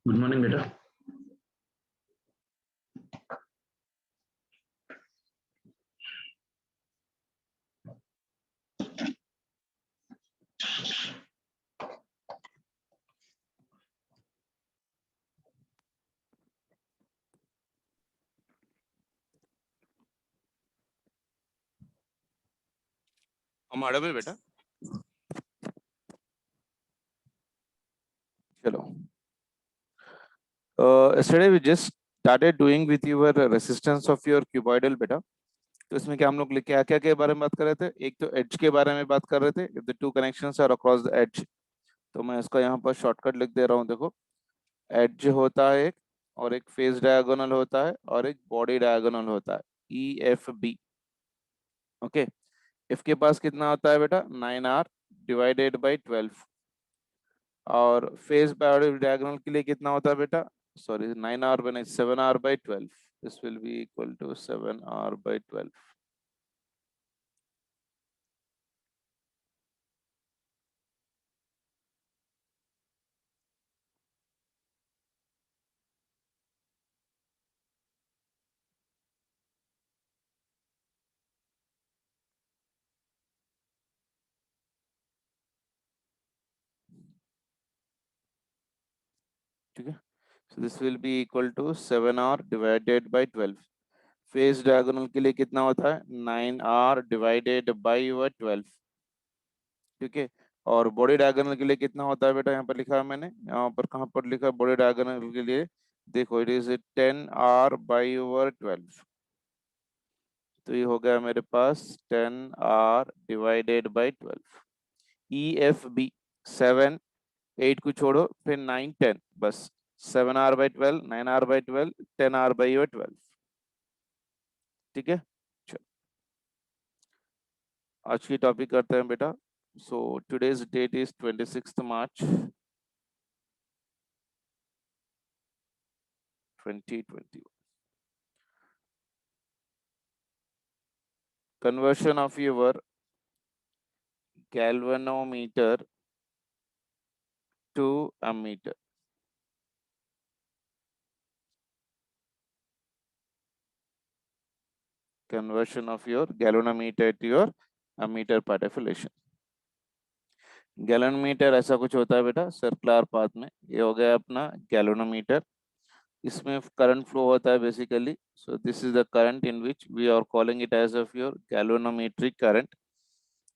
Good morning बेटा। हम audible बेटा? चलो. Yesterday we just started doing with your resistance of your cuboidal बेटा. तो इसमें क्या हम लोग क्या क्या के बारे में बात कर रहे थे? एक तो एज के बारे में बात कर रहे थे. If the two connections are across the edge, तो मैं इसका यहाँ पर शॉर्टकट लिख दे रहा हूँ. देखो, एज होता है एक, और एक फेस डायगोनल होता है, और एक बॉडी डायगोनल होता है. EFB. ओके. इफ के पास कितना होता है बेटा? 9R divided by 12. और फेस डायगोनल के लिए कितना होता है बेटा? सॉरी, 9R बने 7R by 12. This will be equal to 7R by 12. ठीक है. So this will be equal to 7R divided by 12. Face diagonal के लिए कितना होता है? 9R divided by 12. ठीक है. और बॉडी डायगोनल के लिए कितना होता है बेटा? यहाँ पर लिखा है मैंने, यहाँ पर कहाँ पर लिखा है बॉडी डायगोनल के लिए? देखो, इट इज 10R बाई 12. तो ये हो गया मेरे पास 10R डिवाइडेड बाई 12. EFB 7, 8 को छोड़ो, फिर 9 10, बस 7R by 12, 9R by 12, 10R by 12. ठीक है. चलो, आज की टॉपिक करते हैं बेटा. So today's date is 26 March 2021. Conversion of your galvanometer to ammeter. Conversion of your galvanometer to your ammeter part of relation. Galvanometer ऐसा कुछ होता है बेटा सर्कुलर पाथ में. ये हो गया अपना गैलोनोमीटर. इसमें करंट फ्लो होता है basically. So this is the current in which we are calling it as of your galvanometric current,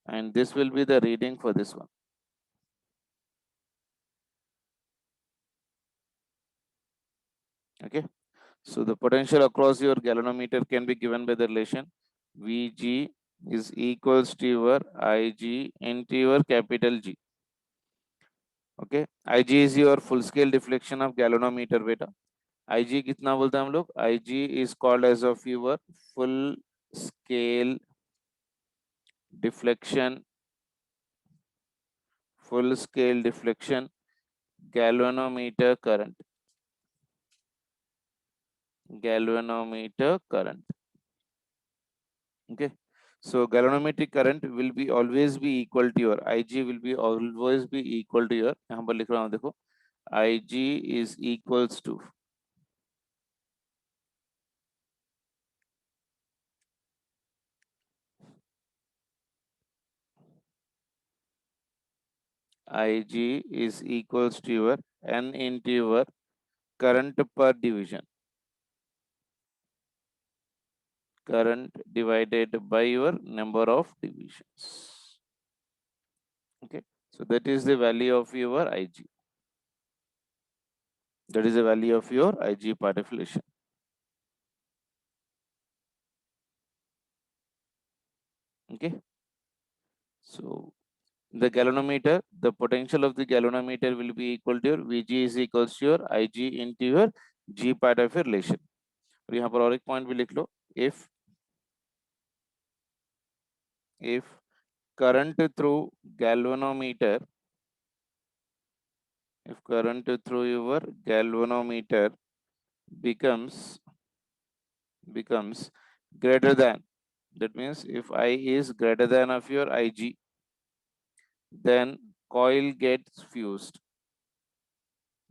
and this will be the reading for this one. Okay. So the potential across your galvanometer can be given by the relation Vg is equals to your Ig into your capital G. Okay. Ig is your full scale deflection of galvanometer beta. Ig कितना बोलते हैं हम लोग? Ig is called as of your full scale deflection, galvanometer current. Okay. So galvanometric current will be always be equal to your Ig will be always be equal to your, यहाँ पर लिख रहा हूँ देखो, Ig is equals to your N into your current per division, current divided by your number of divisions. Okay, so that is the value of your Ig. That is the value of your Ig part of relation. Okay, so the galvanometer, the potential of the galvanometer will be equal to your Vg is equals to your Ig into your G part of your relation. और यहाँ पर और एक point भी लिख लो, if current through galvanometer, if current through your galvanometer becomes greater than, that means if I is greater than of your Ig, then coil gets fused.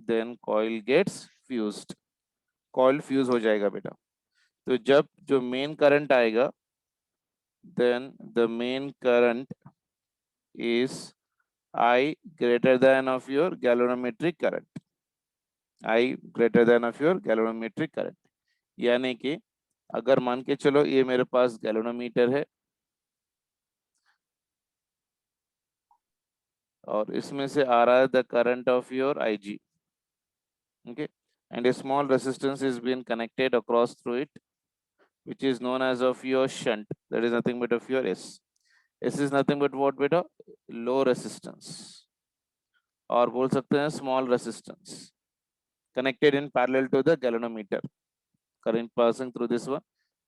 Then coil gets fused, coil fuse हो जाएगा बेटा। तो जब जो main current आएगा, then the main current is I greater than of your galvanometric current, I greater than of your galvanometric current। यानी कि अगर मान के चलो ये मेरे पास गैल्वेनोमीटर है और इसमें से आ रहा है the current of your IG, okay, and a small resistance is being connected across through it, which is known as of your shunt, that is nothing but of your S। S is nothing but what बेटा, low resistance, और बोल सकते हैं small resistance connected in parallel to the galvanometer, current passing through this one.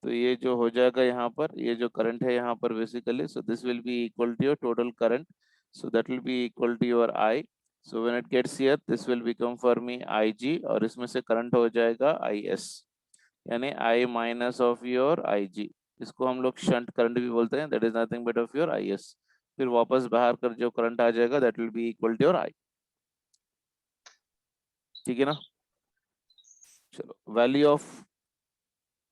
तो ये जो हो जाएगा यहाँ पर, ये जो करंट है यहाँ पर basically, so this will be equal to your total current, so that will be equal to your I. So when it gets here this will become for me IG, और इसमें से करंट हो जाएगा IS, यानी I minus of your IG। इसको हम लोग shunt current भी बोलते हैं, that is nothing but of your IS। फिर वापस बाहर कर जो करंट आ जाएगा that will be equal to your I। ठीक है ना। चलो वैल्यू ऑफ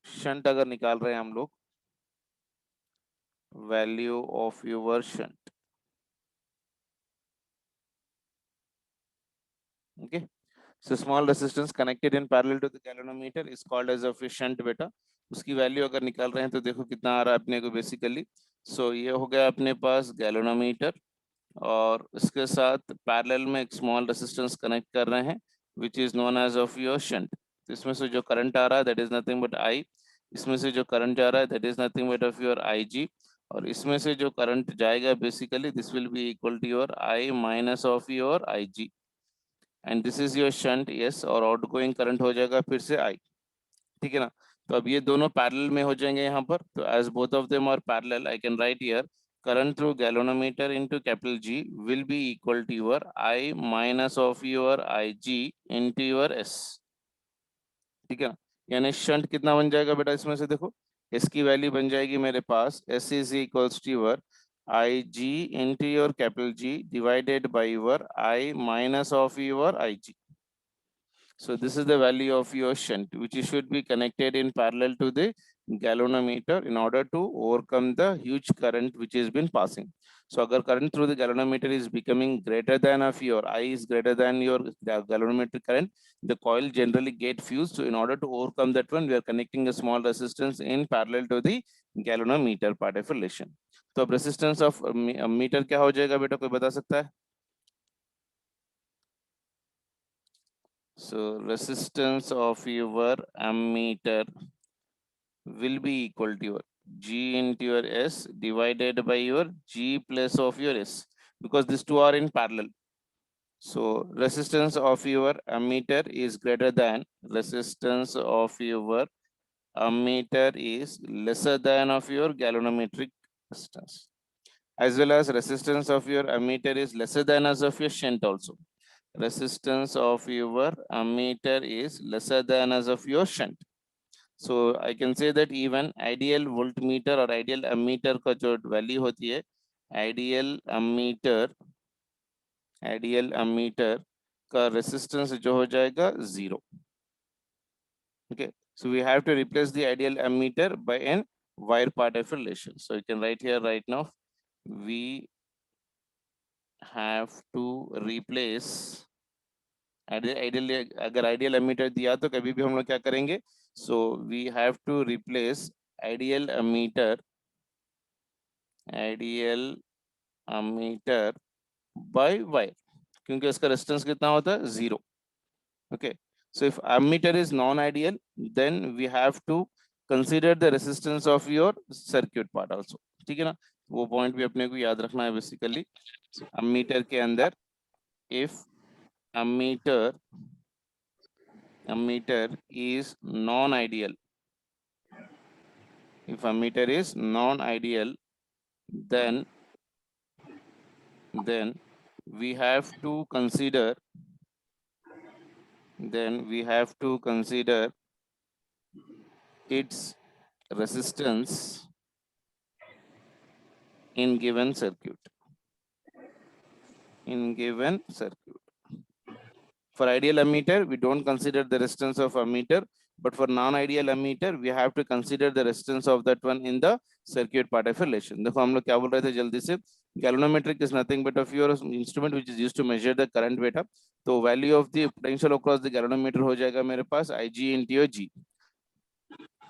शंट अगर निकाल रहे हैं हम लोग, value of your shunt, okay, so small resistance connected in parallel to the galvanometer is called as of a shunt बेटा। उसकी वैल्यू अगर निकाल रहे हैं तो देखो कितना आ रहा है अपने को बेसिकली। सो ये हो गया अपने पास गैल्वेनोमीटर, और इसके साथ पैरेलल में एक स्मॉल रेसिस्टेंस कनेक्ट कर रहे हैं which is known as of your shunt. तो इसमें से जो करंट आ रहा है that is nothing but I, इसमें से जो करंट जा रहा है that is nothing but of your IG, और इसमें से जो करंट जाएगा basically this will be equal to your I minus of your IG, and this is your shunt, yes, और आउटगोइंग करंट हो जाएगा फिर से I। ठीक है ना। तो अब ये दोनों पैरेलल में हो जाएंगे यहाँ पर, तो as both of them are parallel I can write here current through galvanometer into capital G will be equal to your I minus of your IG into your S। ठीक है ना। यानी शंट कितना बन जाएगा बेटा, इसमें से देखो S की वैल्यू बन जाएगी मेरे पास S is equals to your IG into your capital G divided by your I minus of your IG। So this is the value of your shunt which should be connected in parallel to the galvanometer in order to overcome the huge current which has been passing. So agar current through the galvanometer is becoming greater than of your I is greater than your galvanometer current, the coil generally get fused. So in order to overcome that one, we are connecting a small resistance in parallel to the galvanometer part of relation. तो अब resistance of meter क्या हो जाएगा बेटा, कोई बता सकता है? So resistance of your ammeter will be equal to your G into your S divided by your G plus of your S, because these two are in parallel. So resistance of your ammeter is greater than resistance of your ammeter is lesser than of your galvanometric resistance, as well as resistance of your ammeter is lesser than as of your shunt also। Resistance of your ammeter is lesser than as of your shunt। So I can say that even ideal voltmeter और ideal ammeter का जो value होती है, ideal ammeter का resistance जो हो जाएगा 0। Okay, so we have to replace the ideal ammeter by an wire part of relation। So you can write here right now, we have to replace ideal, अगर ideal ammeter दिया तो कभी भी हम लोग क्या करेंगे, so we have to replace ideal ammeter by wire, क्योंकि इसका रेजिस्टेंस कितना होता है 0। Okay, so if ammeter is non ideal then we have to consider the resistance of your circuit part also. ठीक है ना, वो पॉइंट भी अपने को याद रखना है बेसिकली। एमीटर के अंदर if ammeter ammeter is non-ideal, if ammeter is non-ideal, then we have to consider its resistance in given circuit, For ideal ammeter, we don't consider the resistance of ammeter, but for non-ideal ammeter, we have to consider the resistance of that one in the circuit part of relation. देखो हम लोग क्या बोल रहे थे जल्दी से, galvanometric is nothing but of your instrument which is used to measure the current beta. तो value of the potential across the galvanometer हो जाएगा मेरे पास Ig into your G.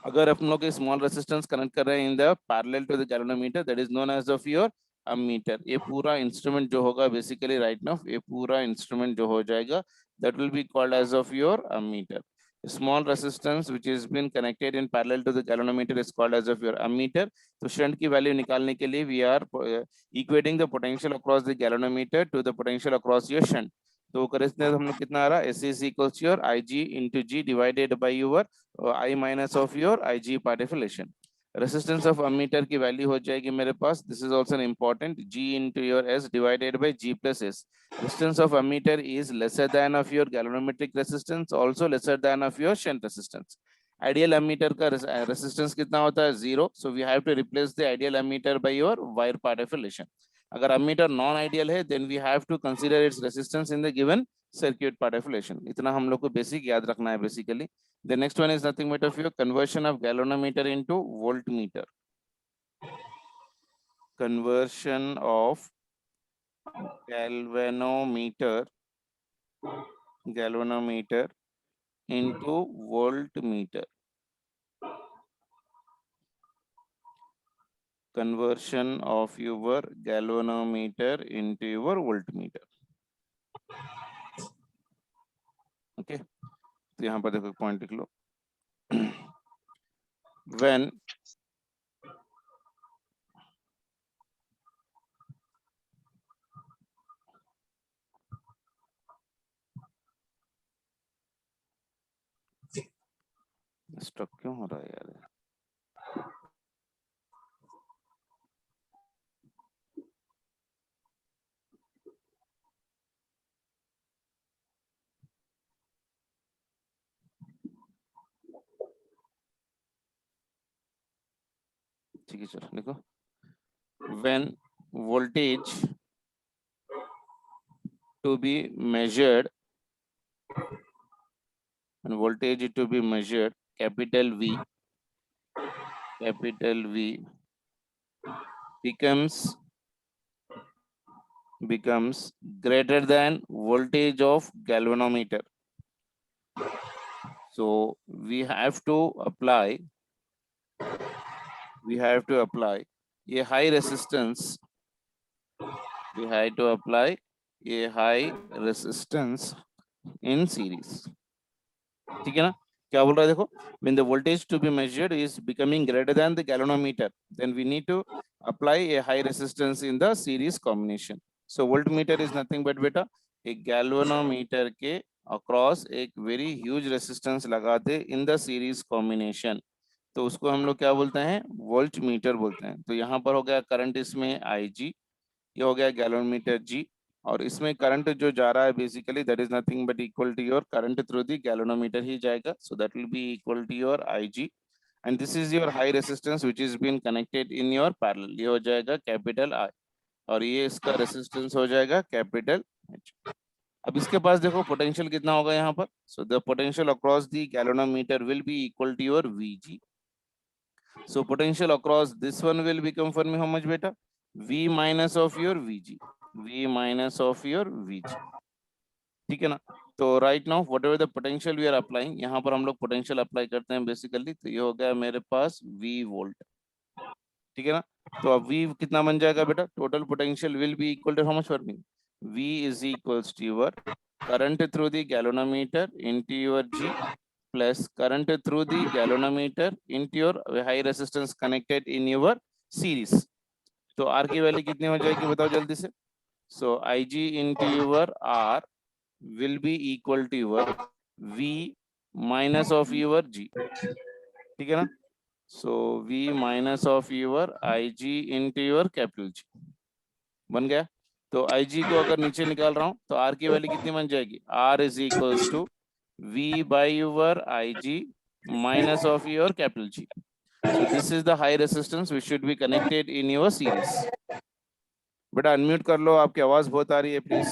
अगर अपन लोग स्मॉल रेसिस्टेंस कनेक्ट कर रहे हैं in the parallel to the galvanometer, that is known as of your ammeter. ये पूरा इंस्ट्रूमेंट जो होगा बेसिकली राइट नाउ, ये पूरा इंस्ट्रूमेंट जो हो जाएगा that will be called as of your ammeter. Small resistance which is been connected in parallel to the galvanometer is called as of your ammeter. तो शंट की value निकालने के लिए we are equating the potential across the galvanometer to the potential across your shunt. तो करेंगे हम लोग कितना आ रहा है, S is equals your I G into G divided by your I minus of your I G part of relation. Resistance of ammeter की value हो जाएगी मेरे पास, this is also important, G into your S divided by G plus S. Resistance of ammeter is lesser than of your galvanometric resistance, also lesser than of your shunt resistance. Ideal ammeter का resistance कितना होता है, 0. So we have to replace the ideal ammeter by your wire part of relation. अगर ammeter non ideal है, then we have to consider its resistance in the given circuit part of relation. इतना हम लोग को basic याद रखना है basically. The next one is nothing but of your conversion of galvanometer into voltmeter. Conversion of galvanometer into voltmeter. Conversion of your galvanometer into your voltmeter. Okay, तो यहाँ पर देखो पॉइंट लिख लो. When स्टक क्यों हो रहा है यार, ठीक है चलो देखो. When voltage to be measured, and voltage to be measured, capital V becomes greater than voltage of galvanometer. So we have to apply a high resistance. We have to apply a high resistance in series. ठीक है ना, क्या बोल रहा है देखो, when the voltage to be measured is becoming greater than the galvanometer, then we need to apply a high resistance in the series combination. So voltmeter is nothing but बेटा एक galvanometer के across एक very huge resistance लगा दे in the series combination, तो उसको हम लोग क्या बोलते हैं, वोल्टमीटर बोलते हैं. तो यहाँ पर हो गया करंट इसमें IG, ये हो गया गैलोमीटर G, और इसमें करंट जो जा रहा है basically that is nothing but equal to your current through the galvanometer ही जाएगा. So that will be equal to your IG, and this is your high resistance which is been connected in your parallel. ये हो जाएगा capital I, और ये इसका resistance हो जाएगा कैपिटल H. अब इसके पास देखो पोटेंशियल कितना होगा यहाँ पर. So the potential across the galvanometer will be equal to your VG. So potential across this one will become for me how much beta? V minus of your VG. V minus of your VG. ठीक है ना. तो right now whatever the potential we are applying, यहाँ पर हम लोग potential apply करते हैं बेसिकली, तो ये हो गया मेरे पास V वोल्ट. ठीक है ना. तो अब V कितना बन जाएगा बेटा, total potential will be equal to how much for me, V is equals to your current through the galvanometer into your G plus current through the galvanometer into your high resistance connected in your series. तो R की value कितनी हो जाएगी बताओ जल्दी से. So IG into your R will be equal to your V minus of your G. ठीक है ना. So V minus of your IG into your capital G बन गया. तो IG को अगर नीचे निकाल रहा हूँ तो R की वैल्यू कितनी बन जाएगी, R is equals to V by your IG minus of your capital G. So this is the high resistance which should be connected in your series. बेटा अनम्यूट कर लो, आपकी आवाज बहुत आ रही है please.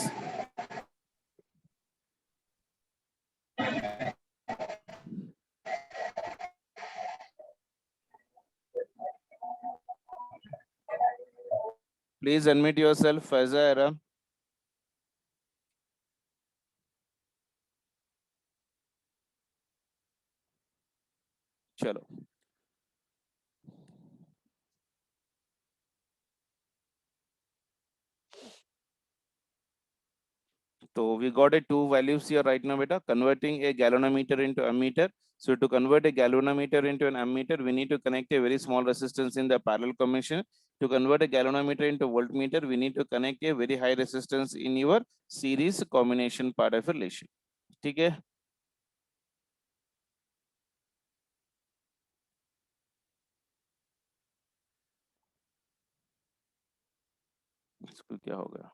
Please unmute yourself Faiza era. चलो, so we got a two values here right now, beta. Converting a galvanometer into ammeter. So to convert a galvanometer into an ammeter, we need to connect a very small resistance in the parallel combination. To convert a galvanometer into voltmeter, we need to connect a very high resistance in your series combination part of relation. ठीक है, इसको क्या हो गया?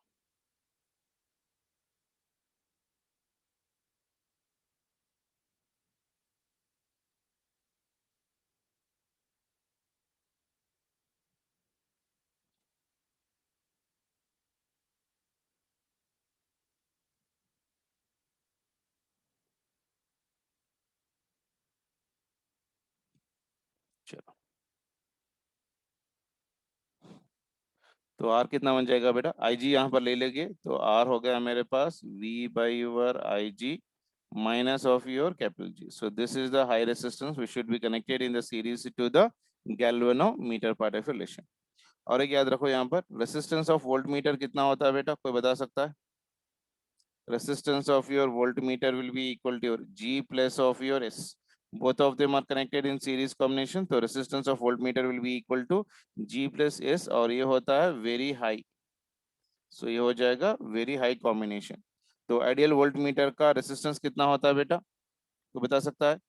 चलो, तो are कितना बन जाएगा बेटा? आई जी यहाँ पर ले लेंगे, तो आर हो गया मेरे पास V by your I G minus of your capital G. So this is the high resistance which should be connected in the series to the galvanometer part of relation. और एक याद रखो यहाँ पर रेसिस्टेंस ऑफ वोल्टमीटर कितना होता है बेटा, कोई बता सकता है? Resistance of your voltmeter will be equal to your G plus of your S. Both of them are connected in series combination, तो resistance of voltmeter will be equal to G plus S, और ये होता है very high. So ये हो जाएगा very high combination. तो ideal voltmeter का रेसिस्टेंस कितना होता है बेटा, तो बता सकता है?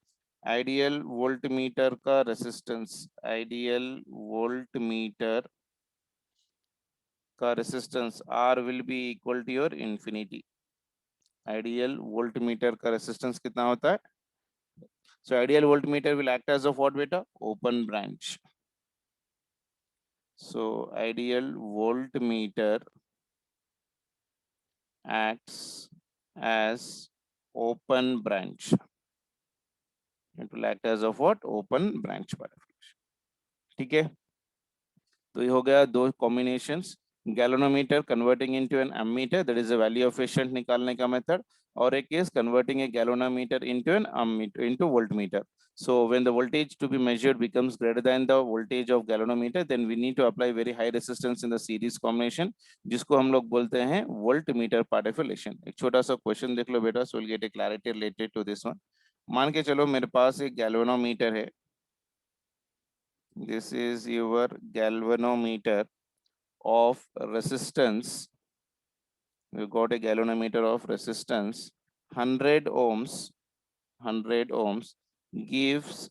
आइडियल वोल्टमीटर का रेसिस्टेंस, आइडियल वोल्टमीटर का resistance R will be equal to your infinity. Ideal voltmeter का रेसिस्टेंस कितना होता है? So ideal voltmeter will act as of what बेटा? Open branch. So ideal voltmeter acts as open branch. It will act as of what? Open branch bifurcation. ठीक है, तो ये हो गया दो combinations, galvanometer converting into an ammeter, that is the value of shunt निकालने का मेथड, और एक is converting a galvanometer into an ammeter into voltmeter. So when the voltage to be measured becomes greater than the voltage of galvanometer, then we need to apply very high resistance in the series combination, जिसको हम लोग बोलते हैं voltmeter part of relation. एक छोटा सा question देख लो बेटा, so we'll get a clarity related to this one. मान के चलो मेरे पास एक गैल्वेनोमीटर है, this is your galvanometer of resistance. We got a galvanometer of resistance 100 ohms. 100 ohms gives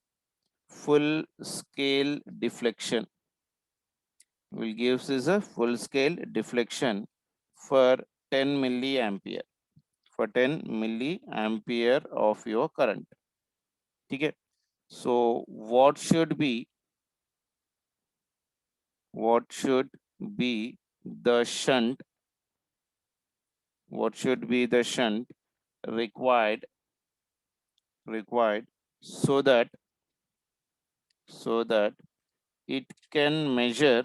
full scale deflection. Will gives is a full scale deflection for 10 milliampere. For 10 milliampere of your current. ठीक है, so what should be the shunt, what should be the shunt required so that it can measure,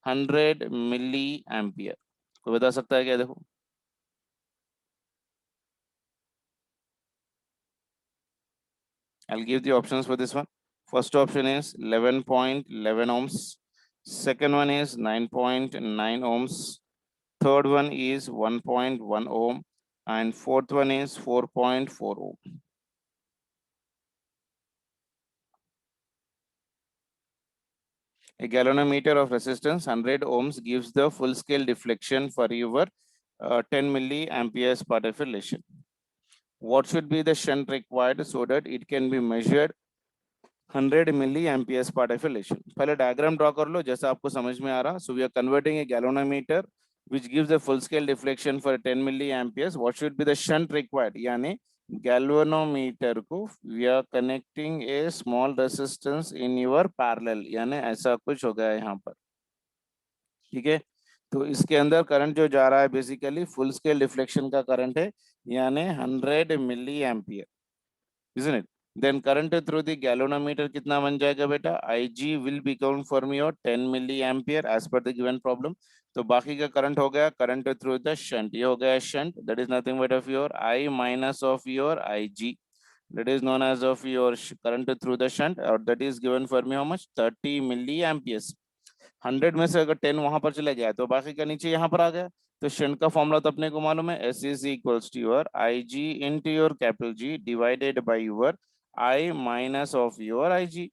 100 milliampere. कोई बता सकता है क्या? देखो, I'll give the options for this one. First option is 11.11 ohms. Second one is 9.9 ohms. Third one is 1.1 ohm. And fourth one is 4.4 ohm. A galvanometer of resistance 100 ohms gives the full scale deflection for your 10 milliamperes part of relation. What should be the shunt required so that it can be measured 100 milliamperes part of relation? पहले diagram draw कर लो जैसा आपको समझ में आ रहा. So we are converting a galvanometer which gives a full scale deflection for 10 milliamperes. What should be the shunt required? यानी galvanometer को we are connecting a small resistance in your parallel, यानी ऐसा कुछ हो गया यहाँ पर. ठीक है, तो इसके अंदर करंट जो जा रहा है बेसिकली फुल स्केल डिफ्लेक्शन का करंट है, यानी 100 milliampere, isn't it? Then current through the galvanometer कितना बन जाएगा बेटा, IG will become for me your 10 milliampere as per the given problem. तो बाकी का करंट हो गया करंट थ्रू द शंट, ये हो गया shunt, that is nothing but of your I minus of your IG, that is known as of your current through the shunt, और that is given for me how much, 30 milliamperes. 100 में से अगर 10 वहां पर चला गया तो बाकी का नीचे यहाँ पर आ गया। तो शंट का फॉर्मूला तो अपने को मालूम है, S is equals to your IG into your capital G divided by your I minus of your IG।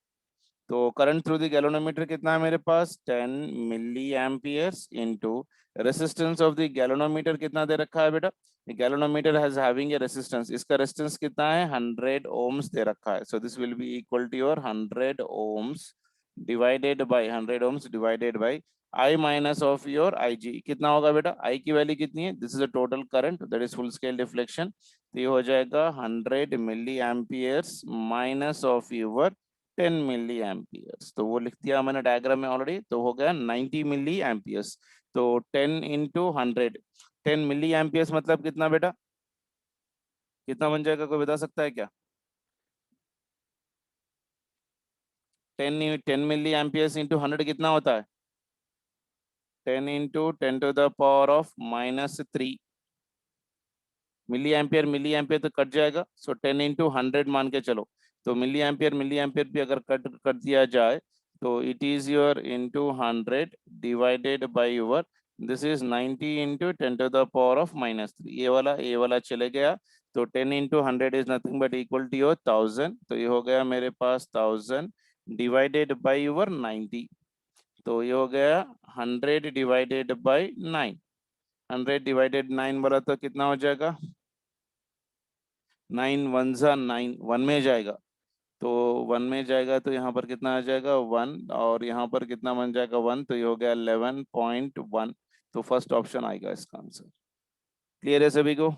तो करंट थ्रू द गैल्वेनोमीटर कितना है मेरे पास, 10 milli amperes into resistance of the galvanometer कितना दे रखा है बेटा, galvanometer has having a resistance, इसका रेसिस्टेंस कितना है 100 ओम्स दे रखा है। So this will be equal to your 100 ohms divided by 100 ohms divided by I minus of your IG, कितना होगा बेटा, I की वैल्यू कितनी है, this is a total current that is full scale deflection, तो ये हो जाएगा 100 milli amperes minus of your 10 milli amperes. तो वो लिख दिया मैंने डायग्राम में ऑलरेडी, तो हो गया 90 मिली एम्पियर्स। तो 10 इंटू 100, 10 मिली एम्पियर्स मतलब कितना बेटा, कितना बन जाएगा, कोई बता सकता है क्या? 10 मिली एम्पियर्स इंटू 100 कितना होता है, 10 into 10 to the power of -3 milliampere तो कट जाएगा, सो 10 इंटू 100 मान के चलो। तो मिली एम्पियर भी अगर कट कर दिया जाए तो it is your into 100 divided by your, this is 90 into 10 to the power of -3, ये वाला चले गया। तो 10 into 100 is nothing but equal to your 1000, तो ये हो गया मेरे पास 1000 डिवाइडेड बाई योर 90, तो ये हो गया 100 डिवाइडेड बाई 9, 100 डिवाइडेड 9 बोला तो कितना हो जाएगा, 9 वन जा 9, वन में जाएगा, तो वन में जाएगा तो यहाँ पर कितना आ जाएगा 1, और यहाँ पर कितना बन जाएगा 1, तो ये हो गया 11.1। तो फर्स्ट ऑप्शन आएगा इसका आंसर। क्लियर है सभी को,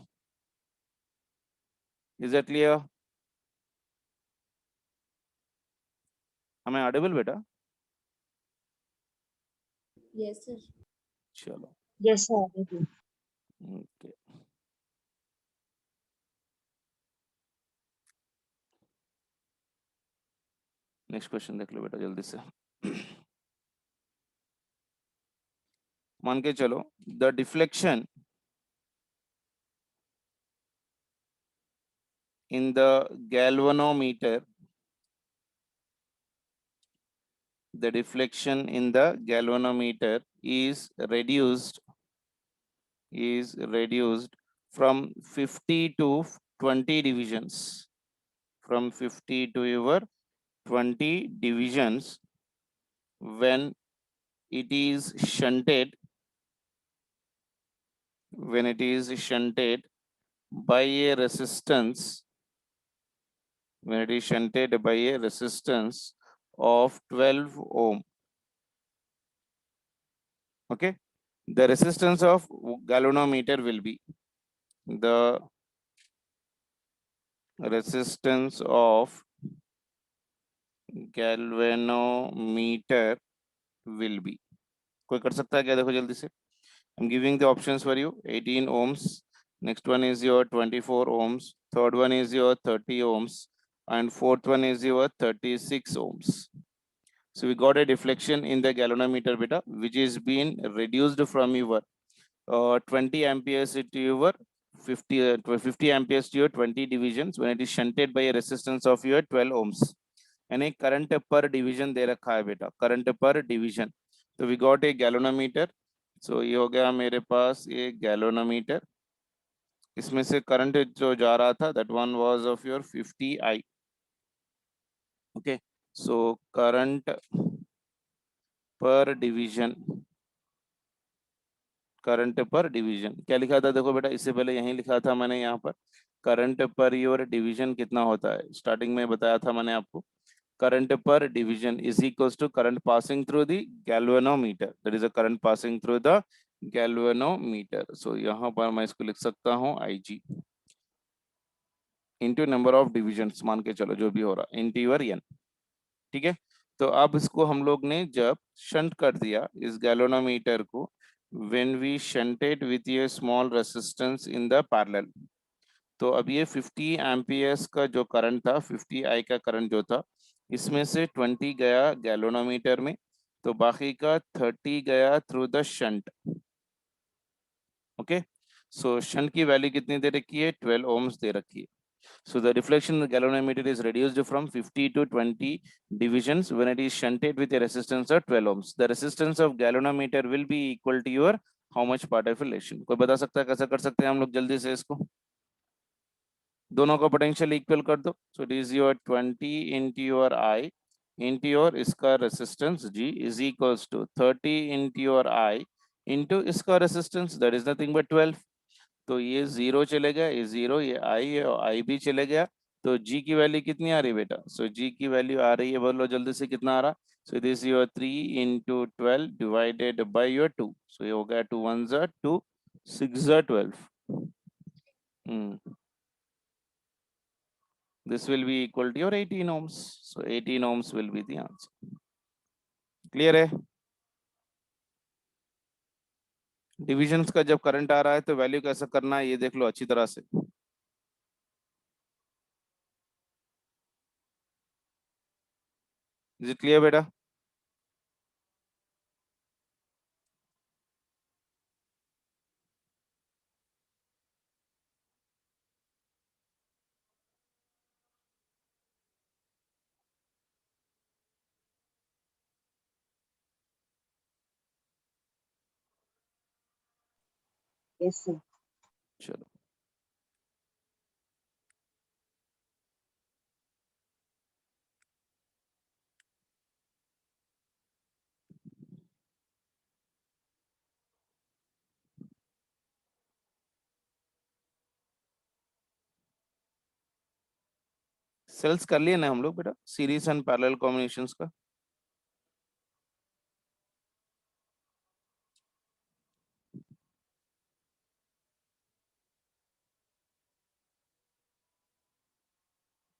इज इट क्लियर? हमें ऑडिबल बेटा? Yes, sir. चलो Yes, sir. Okay, next question देख लो बेटा जल्दी से। मान के चलो the deflection in the galvanometer, the deflection in the galvanometer is reduced from 50 to 20 divisions, from 50 to your 20 divisions when it is shunted, when it is shunted by a resistance, when it is shunted by a resistance of 12 ohm. Okay, the resistance of galvanometer will be, the resistance of galvanometer will be, कोई कर सकता है क्या, देखो जल्दी से। I'm giving the options for you, 18 ohms, next one is your 24 ohms, third one is your 30 ohms, and fourth one is your 36 ohms. So we got a deflection in the galvanometer beta, which is being reduced from your 20 amperes to your 50 amperes to your 20 divisions when it is shunted by a resistance of your 12 ohms, यानी current पर division दे रखा है बेटा, current पर division. तो we got a galvanometer, सो ये हो गया मेरे पास ये गैलोनोमीटर, इसमें से करंट जो जा रहा था that one was of your 50 I। Okay, so current पर डिवीजन, करंट पर डिवीजन क्या लिखा था, देखो बेटा इससे पहले यहीं लिखा था मैंने, यहाँ पर करंट पर योर डिवीजन कितना होता है, स्टार्टिंग में बताया था मैंने आपको, current per division is equals to current passing through the galvanometer, that is a current passing through the galvanometer। so यहाँ पर मैं इसको लिख सकता हूँ IG into number of divisions, मान के चलो जो भी हो रहा into your n, ठीक है। तो अब इसको हम लोग ने जब शंट कर दिया इस गैल्वेनोमीटर को, when we shunted with a small resistance in the parallel, तो अब ये 50 एम्पियर्स का जो करंट था, 50 आई का करंट जो था, इसमें से 20 गया गैलोनोमीटर में, तो बाकी का 30 गया through the shunt. Okay, so shunt की वैल्यू कितनी दे रखी है, 12 ओम्स दे रखी है। So the deflection in the galvanometer is reduced from 50 to 20 divisions when it is shunted with a resistance of 12 ohms. The resistance of galvanometer will be equal to your how much part of relation. कोई बता सकता है कैसे कर सकते हैं हम लोग जल्दी से इसको? दोनों का पोटेंशियल इक्वल कर दो। So it is your 20 into your I into your इसका resistance G is equals to 30 into your I into इसका resistance that is nothing but 12। तो ये जीरो चले गया, ये जीरो, ये आई है और आई भी चले गया। तो जी की वैल्यू कितनी आ रही है बेटा? सो जी की वैल्यू आ रही है, बोलो जल्दी से कितना आ रहा? So this your 3 into 12 divided by your 2। सो ये हो गया 2 1 ज़ा 2, 6 ज़ा 12। This will be equal to your 18 ohms. So 18 ohms will be the answer. Clear है? डिविजन्स का जब करंट आ रहा है तो वैल्यू कैसा करना है ये देख लो अच्छी तरह से। इज इट क्लियर बेटा? Yes, sir. चलो, सेल्स कर लिए ना हम लोग बेटा, सीरीज एंड पैरेलल कॉम्बिनेशंस का।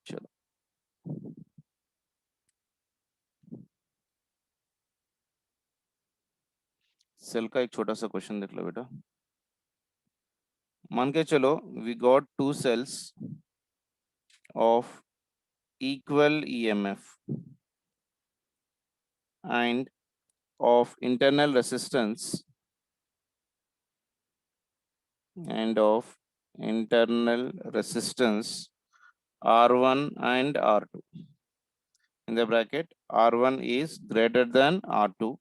चलो, सेल का एक छोटा सा क्वेश्चन देख लो बेटा। मान के चलो we got two cells of equal EMF and of internal resistance and of internal resistance R1 and R2. In the bracket, R1 is greater than R2,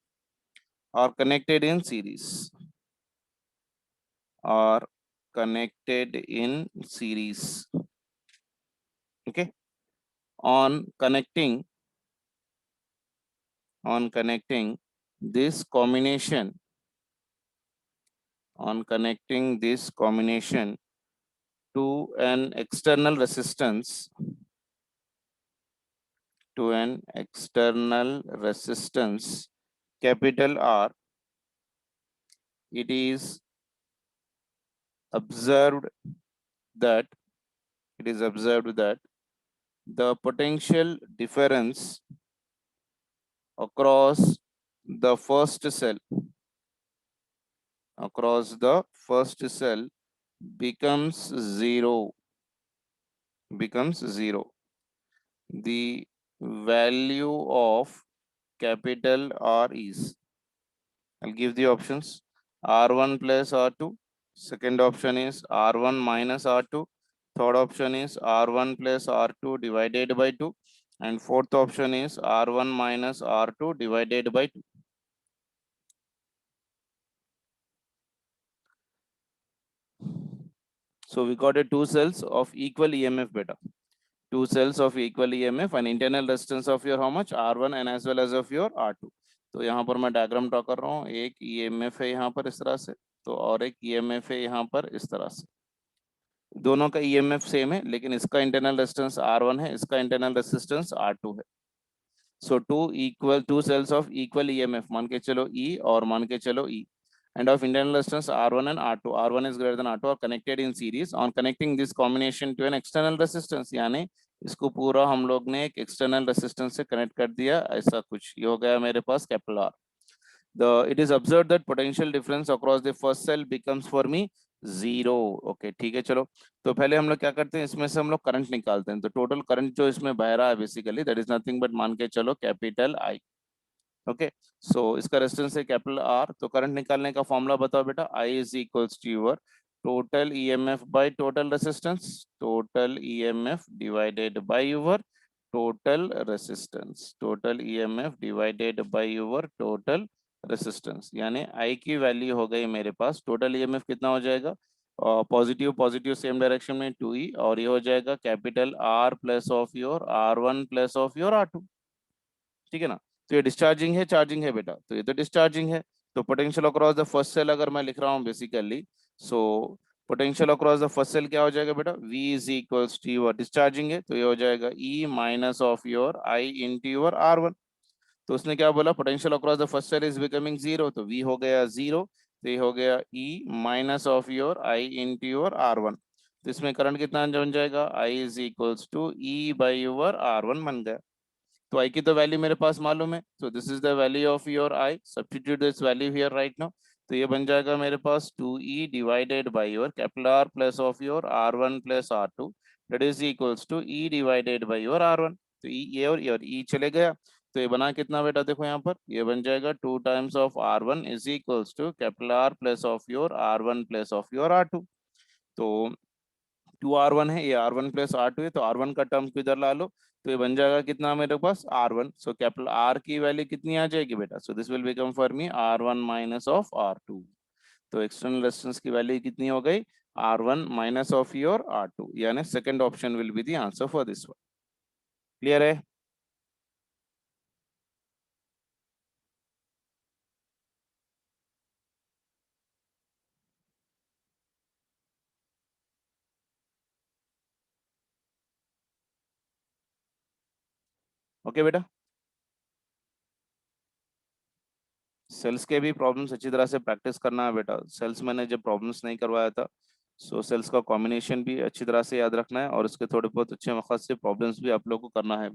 are connected in series. Are connected in series. Okay. On connecting this combination, on connecting this combination to an external resistance, capital R, it is observed that the potential difference across the first cell becomes zero. The value of capital R is, I'll give the options, R1 plus R2. Second option is R1 minus R2. Third option is R1 plus R2 divided by 2. And fourth option is R1 minus R2 divided by 2. So we got a two cells of equal EMF beta. Two cells of equal EMF and internal resistance of your how much? R1 and as well as of your R2. तो यहाँ पर मैं diagram draw कर रहा हूँ, एक EMF है यहाँ पर इस तरह से, तो और एक EMF है यहाँ पर इस तरह से। दोनों का EMF सेम है, लेकिन इसका इंटरनल रेजिस्टेंस R1 है, इसका इंटरनल रेजिस्टेंस R2 है। So two cells of equal EMF, मान के चलो E और मान के चलो E, and of internal resistance R1 and R2. R1 is greater than R2 are connected in series. On connecting this combination to an external resistance, यानी इसको पूरा हम लोग ने एक external resistance से connect कर दिया, ऐसा कुछ ये हो गया मेरे पास capital R. It is observed that potential difference across the first cell becomes for me zero. Okay ठीक है चलो। तो पहले हम लोग क्या करते हैं, इसमें से हम लोग करंट निकालते हैं। तो टोटल करंट जो इसमें बह रहा है basically that is nothing but, मान के चलो कैपिटल आई। ओके। सो इसका रेजिस्टेंस है कैपिटल आर। तो करंट निकालने का फॉर्मूला बताओ बेटा। I is equals to your total EMF by total resistance, total EMF divided by your total resistance, total EMF divided by your total resistance. यानी I की value हो गई मेरे पास, टोटल ईएमएफ कितना हो जाएगा, पॉजिटिव पॉजिटिव सेम डायरेक्शन में 2e, और ये हो जाएगा capital R plus of your R1 plus of your R2। ठीक है ना। तो ये डिस्चार्जिंग है चार्जिंग है बेटा, तो ये तो डिस्चार्जिंग है। तो potential across the first cell अगर मैं लिख रहा हूँ basically, so potential across the first cell क्या हो जाएगा बेटा, V is equals to your discharging है तो ये हो जाएगा E minus of your I into your R1। तो उसने क्या बोला, potential across the first cell is becoming zero, तो V हो गया जीरो, तो ये हो गया E minus of your I into your R1। तो इसमें करंट कितना बन जाएगा, I is equals to E by your R1 बन गया। तो आई की तो वैल्यू मेरे पास मालूम है, तो this is the value of your I, substitute this value here right now. तो ये बन जाएगा मेरे पास 2e divided by your capital R plus of your R1 plus R2 that is equals to e divided by your R1। तो ये और e चले गया। तो ये बना कितना बेटा, देखो यहाँ पर ये बन जाएगा 2 times of R1 is equals to capital R plus of your R1 plus of your R2। तो 2R1 है, ये R1 प्लस R2 है, तो R1 का टर्म को इधर ला लो। तो ये बन जाएगा कितना मेरे पास R1। सो कैपिटल R की वैल्यू कितनी आ जाएगी बेटा, सो this will become for me R1 minus of R2। तो एक्सटर्नल रेजिस्टेंस की वैल्यू कितनी हो गई, R1 minus of your R2, यानी second option will be the answer for this one. Clear है। ओके बेटा। सेल्स के भी प्रॉब्लम्स अच्छी तरह से प्रैक्टिस करना है बेटा। सेल्स मैंने जब प्रॉब्लम्स नहीं करवाया था, सो सेल्स का कॉम्बिनेशन भी अच्छी तरह से याद रखना है, और उसके थोड़े बहुत अच्छे मकसद से प्रॉब्लम्स भी आप लोग को करना है।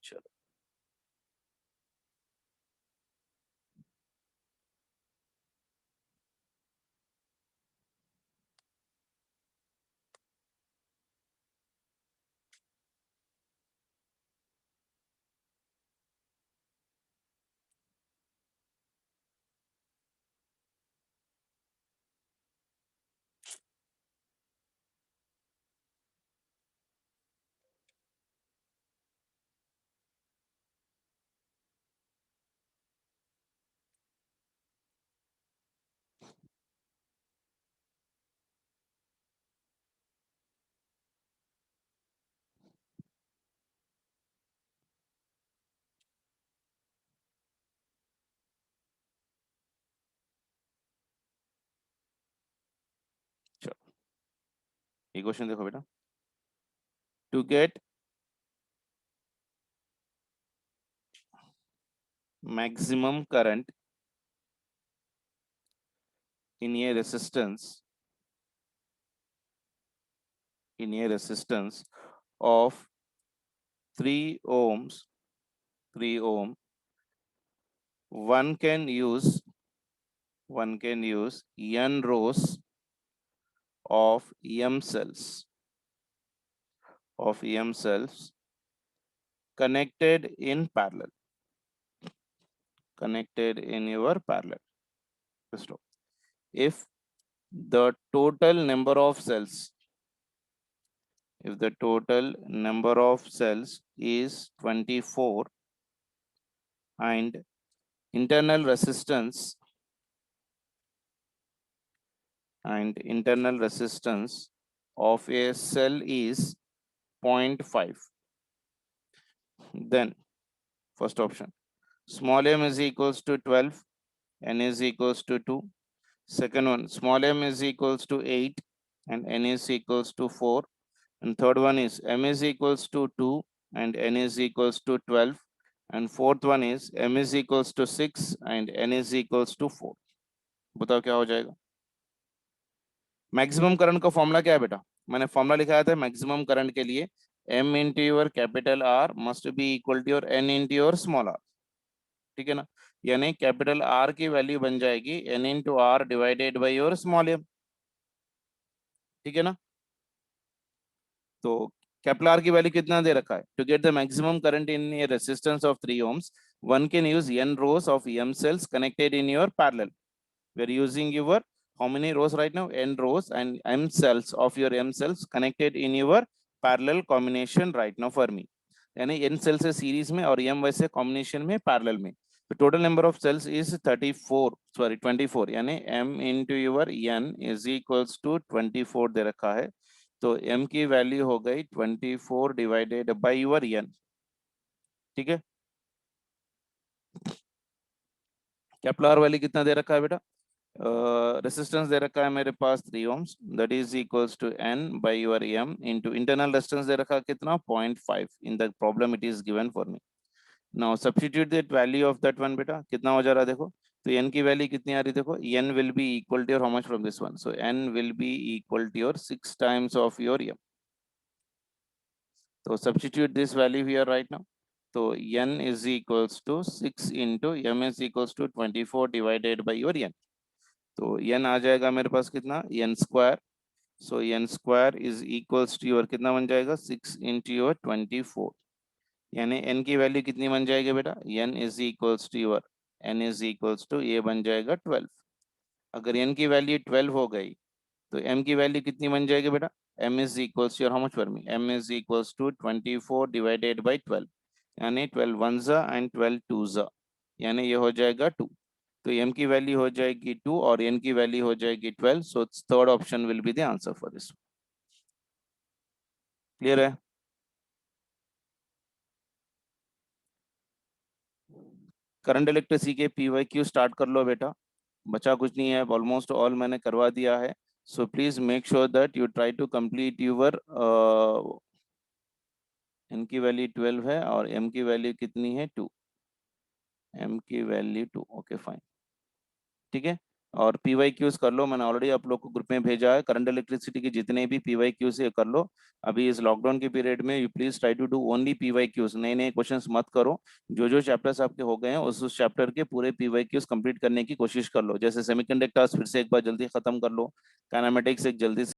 चलो चलो, ये क्वेश्चन देखो बेटा। To get maximum current in a resistance, of 3 ohms, 3 ohm, one can use n rows of EM cells connected in parallel, connected in your parallel. So if the total number of cells, if the total number of cells is 24 and internal resistance of a cell is 0.5, then first option, small m is equals to 12, n is equals to 2. Second one, small m is equals to 8 and n is equals to 4. And third one is m is equals to 2 and n is equals to 12. And fourth one is m is equals to 6 and n is equals to 4. बताओ क्या हो जाएगा। Maximum current का formula क्या है बेटा, मैंने formula लिखाया था मैक्सिमम करंट के लिए, m into your capital R must be equal to your n into your small r। ठीक है ना, यानी कैपिटल आर की वैल्यू बन जाएगी n into R divided by your small m, ठीक है ना। तो कैपिटल आर की वैल्यू कितना दे रखा है, to get the maximum current in a resistance of 3 ohms one can use n rows of m cells connected in your parallel. We are using your how many rows right now, n rows and m cells of your m cells connected in your parallel combination right now for me, यानी n cells है series में और m वैसे combination में parallel में। तो total number of cells is 34 sorry 24, यानी m into your n is equals to 24 दे रखा है। तो m की वैल्यू हो गई 24 डिवाइडेड बाई योर n, ठीक है। कैपिटल आर वैल्यू कितना दे रखा है बेटा, रेसिस्टेंस दे रखा है मेरे पास 3 ohms, that is equals to n by your m into internal resistance दे रखा है कितना 0.5, in the problem it is given for me. Now substitute that value of that one बेटा, कितना हो जा रहा है देखो। तो n की वैल्यू कितनी आ रही है देखो, n will be equal to your how much from this one, so n will be equal to your 6 times of your m। तो substitute this value here right now. तो n is equals to 6 into m is equals to 24 divided by your n। तो n आ जाएगा मेरे पास कितना, n square. So n square is equals to your कितना बन जाएगा 6 इंटू योर 24, यानी n की वैल्यू कितनी बन जाएगी बेटा, n is equals to your n is equals to ये बन जाएगा 12। अगर n की वैल्यू 12 हो गई तो m की वैल्यू कितनी बन जाएगी बेटा, m is equals your how much for me, m is equals to 24 divided by 12, यानी 12 वन जा एंड 12 टू जा, यानी ये हो जाएगा 2। तो m की वैल्यू हो जाएगी 2 और n की वैल्यू हो जाएगी 12, so third option will be the answer for this. Clear है। करंट इलेक्ट्रिसिटी के PYQ स्टार्ट कर लो बेटा, बचा कुछ नहीं है, ऑलमोस्ट ऑल मैंने करवा दिया है। So please make sure that you try to complete your, n की वैल्यू 12 है और m की वैल्यू कितनी है 2, m की वैल्यू 2, ओके फाइन, ठीक है। और PYQs कर लो, मैंने ऑलरेडी आप लोग को ग्रुप में भेजा है, करंट इलेक्ट्रिसिटी की जितने भी PYQs है कर लो। अभी इस लॉकडाउन के पीरियड में you please try to do only PYQs, नए नए क्वेश्चंस मत करो। जो जो चैप्टर्स आपके हो गए हैं उस चैप्टर के पूरे PYQs कंप्लीट करने की कोशिश कर लो। जैसे सेमीकंडक्टर्स फिर से एक बार जल्दी खत्म कर लो, काइनेमेटिक्स एक जल्दी